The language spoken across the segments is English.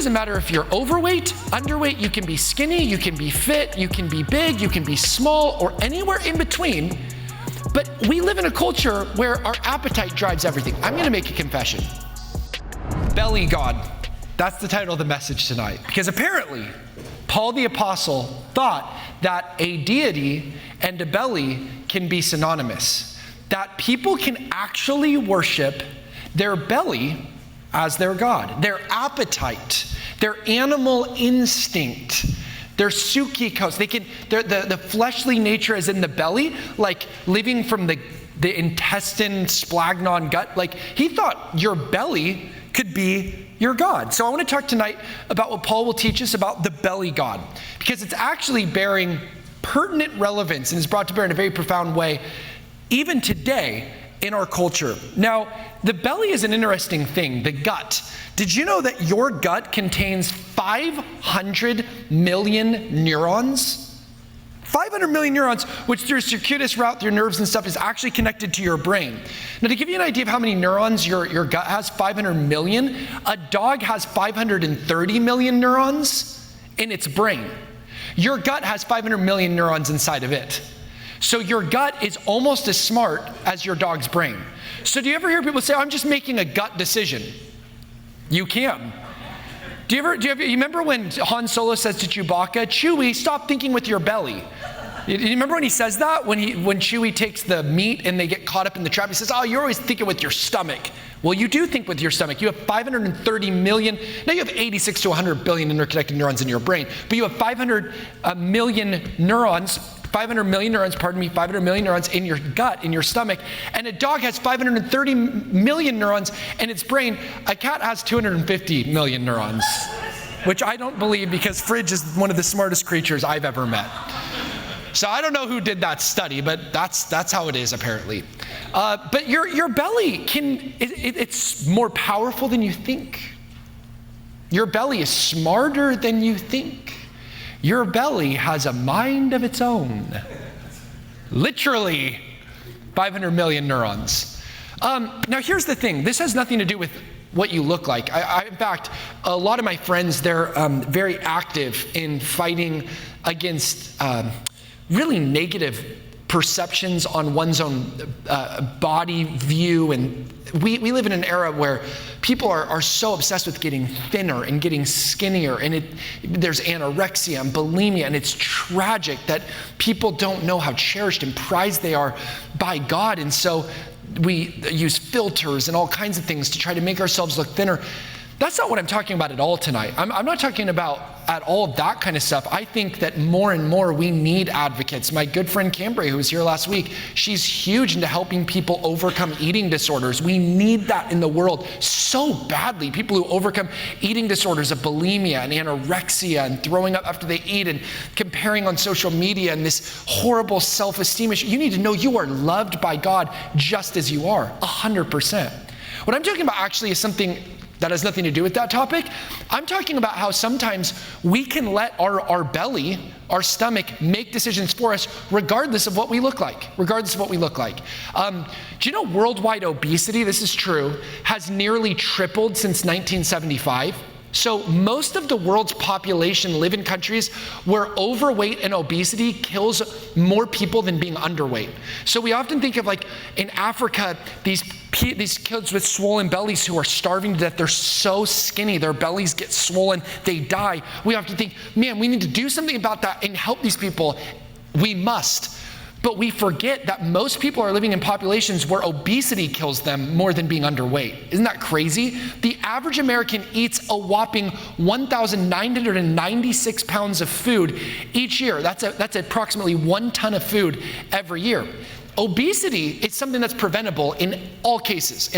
doesn't matter if you're overweight, underweight, you can be skinny, you can be fit, you can be big, you can be small, or anywhere in between. But we live in a culture where our appetite drives everything. I'm gonna make a confession. Belly God, that's the title of the message tonight. Because apparently, Paul the Apostle thought that a deity and a belly can be synonymous. That people can actually worship their belly as their God, their appetite, their animal instinct, their psychikos. The fleshly nature is in the belly, like living from the intestine, splagnon, gut. Like he thought your belly could be your God. So I want to talk tonight about what Paul will teach us about the belly God, because it's actually bearing pertinent relevance and is brought to bear in a very profound way, even today in our culture. Now, the belly is an interesting thing, the gut. Did you know that your gut contains 500 million neurons? 500 million neurons, which through a circuitous route through nerves and stuff is actually connected to your brain. Now, to give you an idea of how many neurons your gut has, 500 million, a dog has 530 million neurons in its brain. Your gut has 500 million neurons inside of it. So your gut is almost as smart as your dog's brain. So do you ever hear people say, I'm just making a gut decision? You can. Do you remember when Han Solo says to Chewbacca, Chewie, stop thinking with your belly? You remember when he says that? When Chewie takes the meat and they get caught up in the trap, he says, oh, you're always thinking with your stomach. Well, you do think with your stomach. You have 530 million, now you have 86 to 100 billion interconnected neurons in your brain, but you have 500 million neurons, 500 million neurons in your gut, in your stomach. And a dog has 530 million neurons in its brain. A cat has 250 million neurons, which I don't believe, because Fridge is one of the smartest creatures I've ever met. So I don't know who did that study, but that's how it is apparently. But your belly it's more powerful than you think. Your belly is smarter than you think. Your belly has a mind of its own. Literally 500 million neurons. Now here's the thing, this has nothing to do with what you look like. In fact, a lot of my friends, they're very active in fighting against really negative perceptions on one's own body view. And we live in an era where people are so obsessed with getting thinner and getting skinnier, and there's anorexia and bulimia, and it's tragic that people don't know how cherished and prized they are by God. And so we use filters and all kinds of things to try to make ourselves look thinner. That's not what I'm talking about at all tonight. I'm not talking about at all that kind of stuff. I think that more and more we need advocates. My good friend Cambray, who was here last week, she's huge into helping people overcome eating disorders. We need that in the world so badly. People who overcome eating disorders of bulimia and anorexia and throwing up after they eat and comparing on social media and this horrible self-esteem issue. You need to know you are loved by God just as you are, 100%. What I'm talking about actually is something that has nothing to do with that topic. I'm talking about how sometimes we can let our belly, our stomach, make decisions for us regardless of what we look like, Do you know worldwide obesity, this is true, has nearly tripled since 1975? So most of the world's population live in countries where overweight and obesity kills more people than being underweight. So we often think of, like, in Africa, these kids with swollen bellies who are starving to death. They're so skinny, their bellies get swollen, they die. We often think, man, we need to do something about that and help these people. We must. But we forget that most people are living in populations where obesity kills them more than being underweight. Isn't that crazy? The average American eats a whopping 1,996 pounds of food each year. That's approximately 1 ton of food every year. Obesity is something that's preventable in all cases,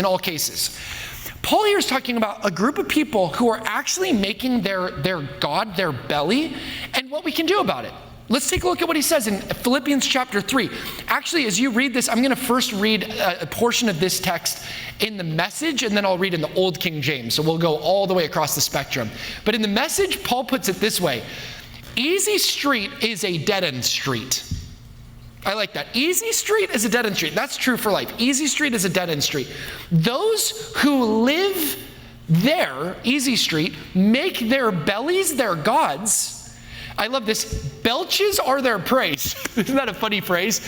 Paul here is talking about a group of people who are actually making their God their belly, and what we can do about it. Let's take a look at what he says in Philippians chapter 3. Actually, as you read this, I'm going to first read a portion of this text in the Message, and then I'll read in the Old King James. So we'll go all the way across the spectrum. But in the Message, Paul puts it this way: easy street is a dead-end street. I like that. Easy street is a dead-end street. That's true for life. Easy street is a dead-end street. Those who live easy street, make their bellies their gods. I love this. Belches are their praise. Isn't that a funny phrase?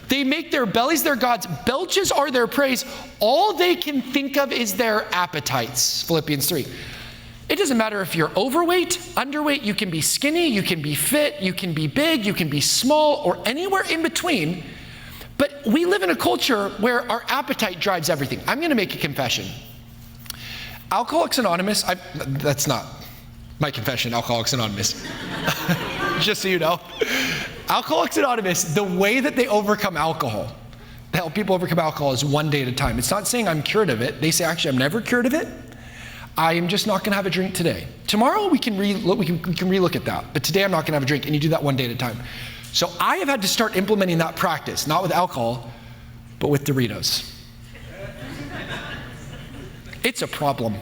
They make their bellies their gods. Belches are their praise. All they can think of is their appetites. Philippians 3. It doesn't matter if you're overweight, underweight, you can be skinny, you can be fit, you can be big, you can be small, or anywhere in between. But we live in a culture where our appetite drives everything. I'm going to make a confession. Alcoholics Anonymous, that's not my confession, Alcoholics Anonymous. Just so you know. Alcoholics Anonymous, the way that they overcome alcohol, to help people overcome alcohol, is one day at a time. It's not saying I'm cured of it. They say, actually, I'm never cured of it. I am just not going to have a drink today. Tomorrow we can relook at that, but today I'm not going to have a drink, and you do that one day at a time. So I have had to start implementing that practice, not with alcohol, but with Doritos. It's a problem.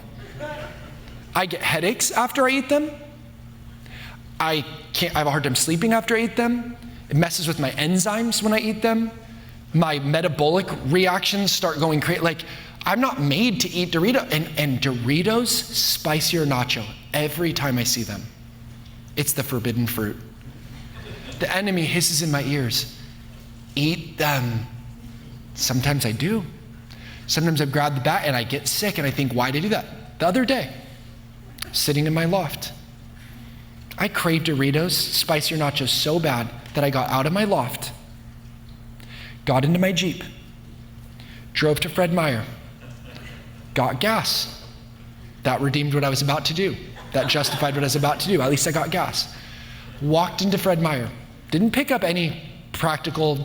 I get headaches after I eat them. I have a hard time sleeping after I eat them. It messes with my enzymes when I eat them. My metabolic reactions start going crazy. Like, I'm not made to eat Doritos. And Doritos, spicier nacho, every time I see them. It's the forbidden fruit. The enemy hisses in my ears, eat them. Sometimes I do. Sometimes I've grabbed the bat and I get sick and I think, why did I do that? The other day, sitting in my loft, I craved Doritos, spicier nachos so bad that I got out of my loft, got into my Jeep, drove to Fred Meyer, got gas. That redeemed what I was about to do. That justified what I was about to do. At least I got gas. Walked into Fred Meyer. Didn't pick up any practical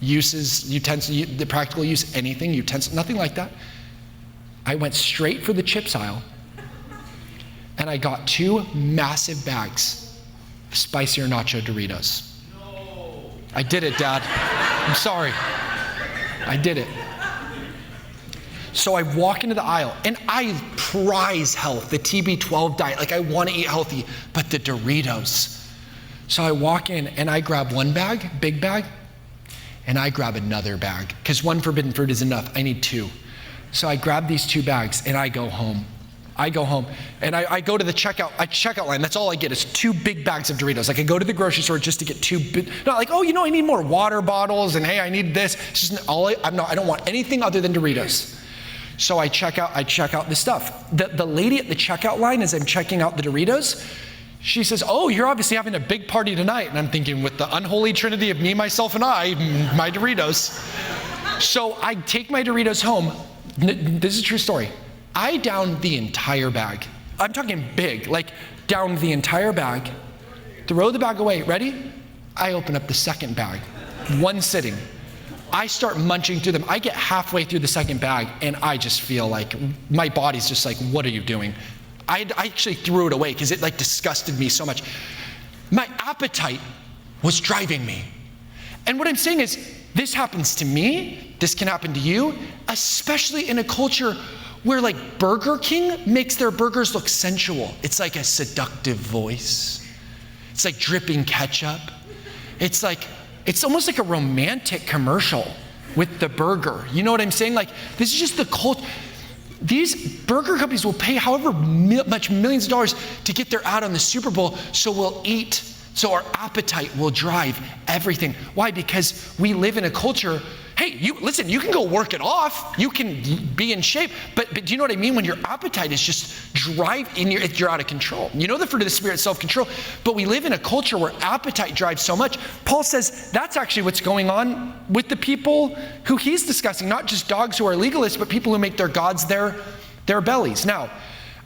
uses, the practical use, anything, utensil, nothing like that. I went straight for the chips aisle and I got 2 massive bags of spicier nacho Doritos. No. I did it, Dad. I'm sorry. I did it. So I walk into the aisle and I prize health, the TB12 diet. Like, I want to eat healthy, but the Doritos. So I walk in and I grab one bag, big bag, and I grab another bag because one forbidden fruit is enough. I need 2. So I grab these 2 bags and I go home. And I go to the checkout line. That's all I get is 2 big bags of Doritos. Like, I go to the grocery store just to get 2 big, not like, oh, I need more water bottles and hey, I need this. It's just I don't want anything other than Doritos. So I check out the stuff. The lady at the checkout line, as I'm checking out the Doritos, she says, oh, you're obviously having a big party tonight. And I'm thinking, with the unholy trinity of me, myself, and I, my Doritos. So I take my Doritos home. This is a true story. I downed the entire bag. I'm talking big, like downed the entire bag, throw the bag away. Ready? I open up the second bag, one sitting. I start munching through them. I get halfway through the second bag and I just feel like my body's just like, what are you doing? I actually threw it away because it like disgusted me so much. My appetite was driving me. And what I'm saying is, this happens to me, this can happen to you, especially in a culture where like Burger King makes their burgers look sensual. It's like a seductive voice. It's like dripping ketchup. It's almost like a romantic commercial with the burger. You know what I'm saying? Like, this is just the culture. These burger companies will pay however much millions of dollars to get their ad on the Super Bowl, so we'll eat, so our appetite will drive everything. Why? Because we live in a culture, hey, you can go work it off, you can be in shape, but do you know what I mean? When your appetite is just driving, you're out of control. You know the fruit of the Spirit is self-control, but we live in a culture where appetite drives so much. Paul says that's actually what's going on with the people who he's discussing, not just dogs who are legalists, but people who make their gods their bellies. Now,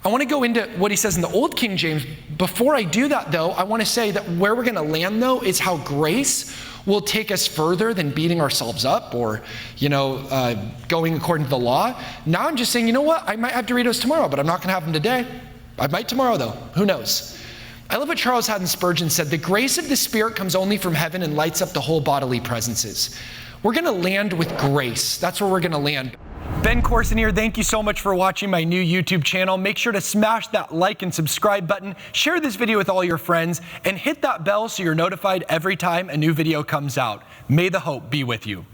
I want to go into what he says in the Old King James. Before I do that, though, I want to say that where we're going to land, though, is how grace will take us further than beating ourselves up or, going according to the law. Now I'm just saying, you know what? I might have Doritos tomorrow, but I'm not going to have them today. I might tomorrow, though. Who knows? I love what Charles Haddon Spurgeon said. The grace of the Spirit comes only from heaven and lights up the whole bodily presences. We're going to land with grace. That's where we're going to land. Ben Courson here. Thank you so much for watching my new YouTube channel. Make sure to smash that like and subscribe button, share this video with all your friends, and hit that bell so you're notified every time a new video comes out. May the hope be with you.